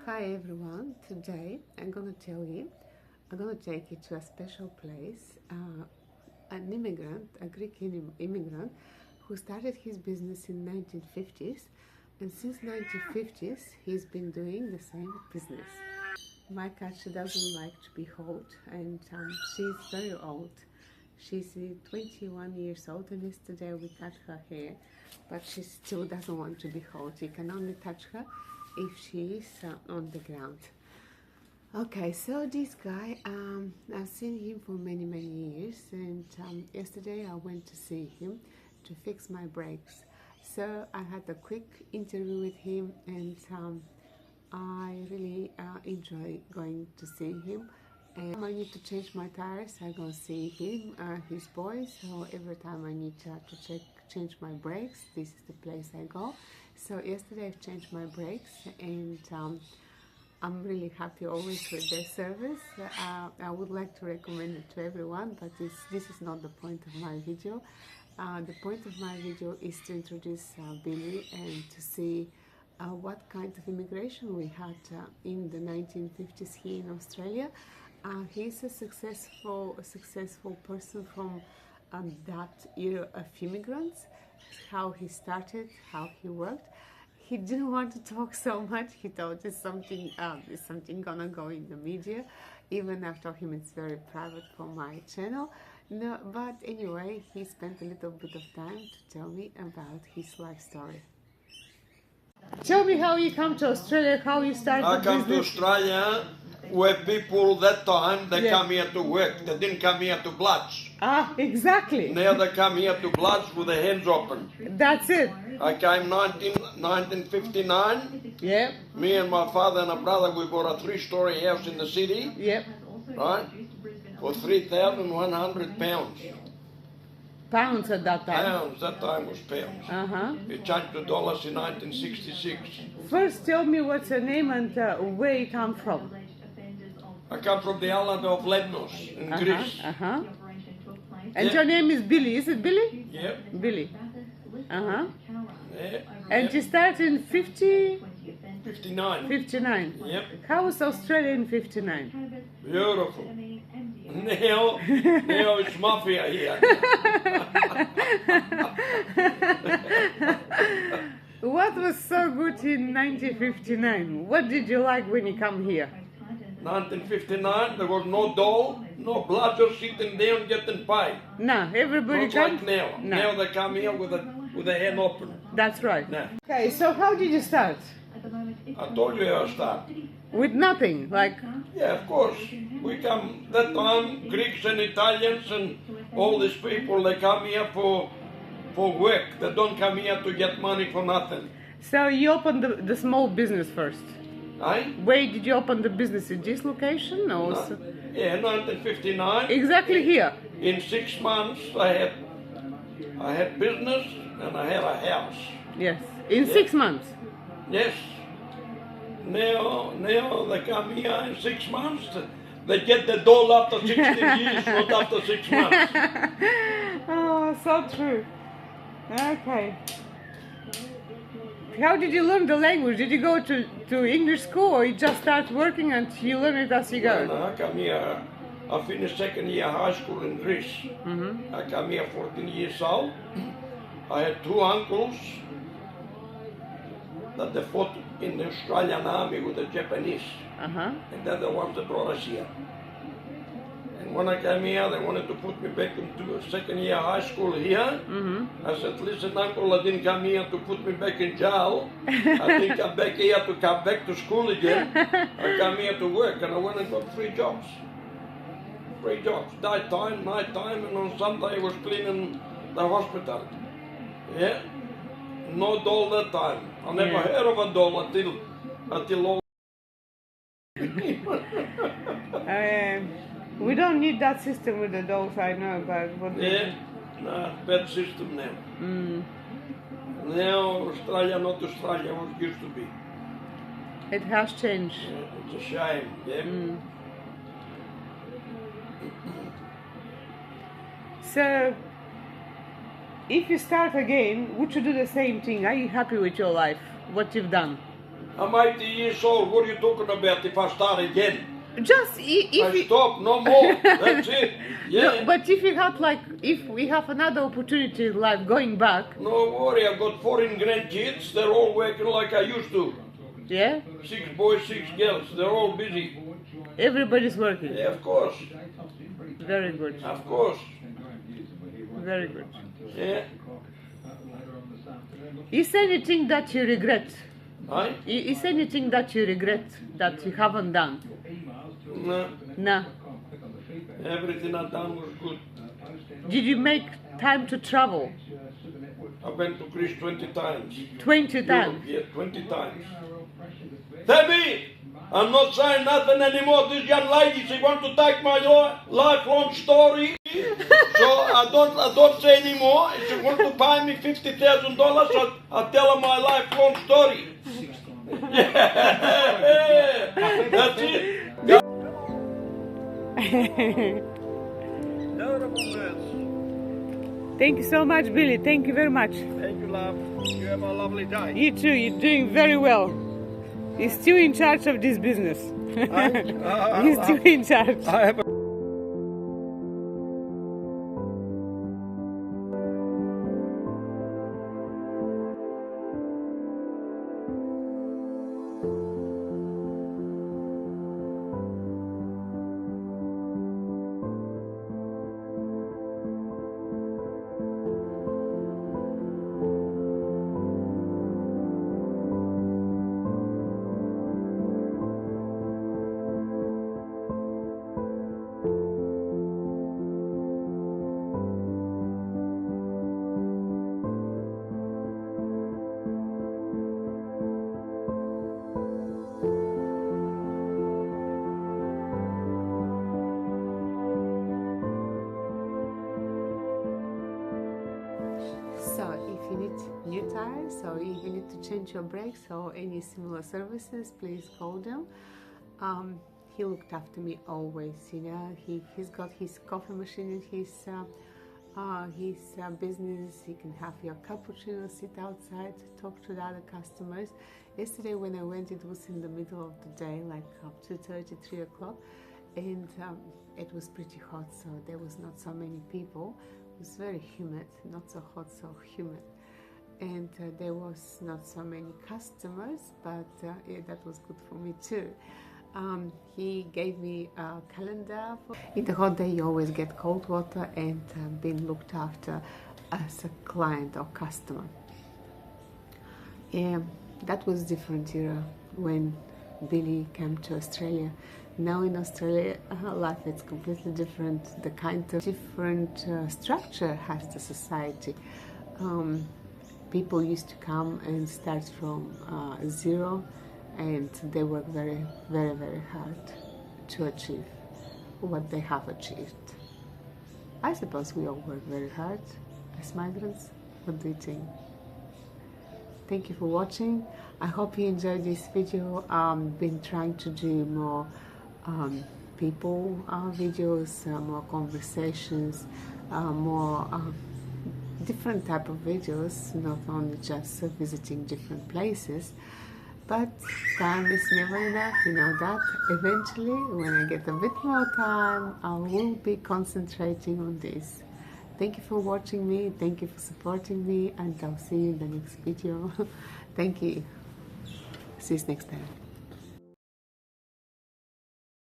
Hi everyone, today I'm gonna take you to a special place, an immigrant, a Greek immigrant who started his business in 1950s, and since 1950s he's been doing the same business. My cat, she doesn't like to be held, and she's very old. She's 21 years old, and yesterday we cut her hair, but she still doesn't want to be held. You can only touch her if she is on the ground. Okay, so this guy, I've seen him for many years, and yesterday I went to see him to fix my brakes. So I had a quick interview with him, and I really enjoy going to see him. And I need to change my tires, I go see him, his boys. So every time I need to change my brakes, this is the place I go. So yesterday I changed my brakes, and I'm really happy always with their service. I would like to recommend it to everyone, but this is not the point of my video. The point of my video is to introduce Billy and to see what kind of immigration we had in the 1950s here in Australia. He's a successful person from that era of immigrants. How he started, how he worked. He didn't want to talk so much. He thought it's something gonna go in the media. Even I told him it's very private for my channel. No, but anyway, he spent a little bit of time to tell me about his life story. Tell me how you come to Australia, how you started I come business. to Australia where people that time, they come here to work. They didn't come here to bludge. Ah, exactly. Now they come here to bludge with their hands open. That's it. I came 1959. Yep. Me and my father and a brother, we bought a 3-story house in the city. Yep. Right? For £3,100. Pounds at that time. Pounds, that time was pounds. It changed to dollars in 1966. First, tell me what's your name and where you come from. I come from the island of Lemnos in Greece. And your name is Billy, is it Billy? Yep. Billy. Yeah. And you started in 59. 59. Yep. How was Australia in 59? Beautiful. Now it's mafia here. What was so good in 1959? What did you like when you come here? 1959, there was no dole, no bludgers sitting down getting paid. No, everybody Not comes. like now. No. Now they come here with a hand open. That's right. No. Okay, so how did you start? I told you how I started. With nothing, like. Yeah, of course. We come, that time, Greeks and Italians and all these people, they come here for work. They don't come here to get money for nothing. So you opened the small business first. Aye? Where did you open the business? In this location or? No. Yeah, 1959. Exactly here. In 6 months, I had business and I had a house. Yes. In 6 months. Yes. Now they come here in 6 months. They get the dole after 16 years, not after 6 months. Oh, so true. Okay. How did you learn the language? Did you go to English school, or you just start working and you learn it as you go? No, I come here. I finished 2nd year high school in Greece. I come here 14 years old. I had 2 uncles that they fought in the Australian army with the Japanese. And they're the ones that brought us here. And when I came here, they wanted to put me back into 2nd year high school here. I said, listen, uncle, I didn't come here to put me back in jail. I think I'm back here to come back to school again. I come here to work, and I went and got 3 jobs. 3 jobs, daytime, nighttime, and on Sunday I was cleaning the hospital. Yeah? No dole that time. I never heard of a dole until all. We don't need that system with the dogs, I know, but what? Yeah, no, bad system now. Now Australia, not Australia, what it used to be. It has changed. Yeah, it's a shame, yeah. So, if you start again, would you do the same thing? Are you happy with your life, what you've done? I'm 80 years old. What are you talking about if I start again? Just if I stop, no more. That's it. Yeah. No, but if you have if we have another opportunity like going back. No worry, I've got 14 grandkids. They're all working like I used to. Yeah? 6 boys, 6 girls. They're all busy. Everybody's working. Yeah, of course. Very good. Of course. Very good. Yeah. Is anything that you regret? Aye? Is anything that you regret that you haven't done? No. No. Everything I've done was good. Did you make time to travel? I've been to Greece 20 times. 20 times? Yeah, 20 times. Debbie, I'm not saying nothing anymore. This young lady, she wants to take my lifelong story. So I don't say anymore. If she wants to pay me $50,000, I'll tell her my lifelong story. Yeah. That's it. Thank you so much, Billy. Thank you very much. Thank you, love. You have a lovely day. You too. You're doing very well. He's still in charge of this business. He's still in charge. I have a So if you need new tires or if you need to change your brakes or any similar services, please call them. He looked after me always, you know. He's got his coffee machine in his business. You can have your cappuccino, sit outside, talk to the other customers. Yesterday when I went, it was in the middle of the day, like up to 3 o'clock, and it was pretty hot, so there was not so many people. It was very humid, not so hot, so humid, and there was not so many customers, but yeah, that was good for me too. He gave me a calendar. In the hot day you always get cold water and being looked after as a client or customer. Yeah, that was different era when Billy came to Australia. Now in Australia, life is completely different. The kind of different structure has the society. People used to come and start from zero, and they work very, very, very hard to achieve what they have achieved. I suppose we all work very hard as migrants. What do you think? Thank you for watching. I hope you enjoyed this video. Been trying to do more people videos, more conversations, more different type of videos, not only just visiting different places. But time is never enough, you know that. Eventually, when I get a bit more time, I will be concentrating on this. Thank you for watching me, thank you for supporting me, and I'll see you in the next video. Thank you. See you next time.